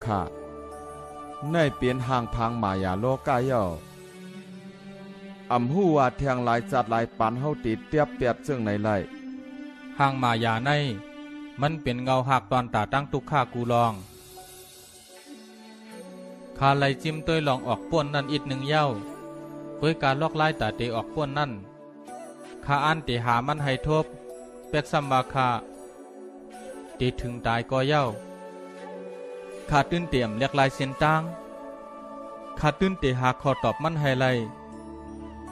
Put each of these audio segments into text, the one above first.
ข้าในเปลี่ยนห่างพังมายาโลกาเย่าอำหู้ว่าแทงหลายจัดหลายปันเฮาติดเตียบเปียดซึ่งในไร่ห่างมายาในมันเป็นเงาหักตอนตาตั้งตุกข้ากูลองข้าไล่จิ้มต้วยลองออกป้วนนั่นอีกหนึ่งเย้าเพื่อการลอกไล่ตาเตออกป้วนนั่นข้าอันติหามันให้ทบเป็กซัมบาคาตีถึงตายก็เย้าข้าตื้นเตี่ยมเรียกลายเส้นตั้งข้าตื้นเตหาขอตอบมันให้ไล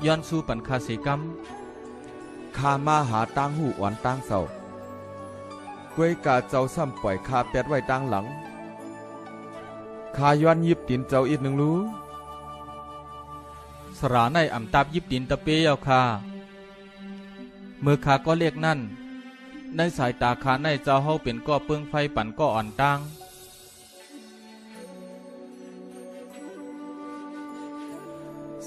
ย้อนสู้ปันคาสีกำข้ามาหาตั้งหูอ่อนตั้งเศร้ากวยกาเจ้าซ้ำปล่อยข้าแปดไว้ตั้งหลังข้าย้อนยิบตินเจ้าอีกหนึ่งรู้สระในอ่ำตาบยิบดินตะเปียวคาเมื่อข้าก็เรียกนั่นในสายตาข้าในเจ้าเฮาเป็นก็เปิงไฟปั่นก็อ่อนตั้ง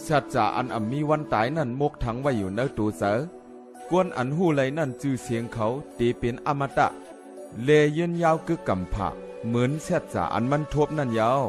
สัจจะอันมีวันตายนั่นมกถังไว้อยู่ในตูเสอกวนอันหูไหลนั่นจื่อเสียงเขาตีเป็นอมตะเลยืนยาวกึกกำผะเหมือนสัจจะอันมันทบนั่นยาว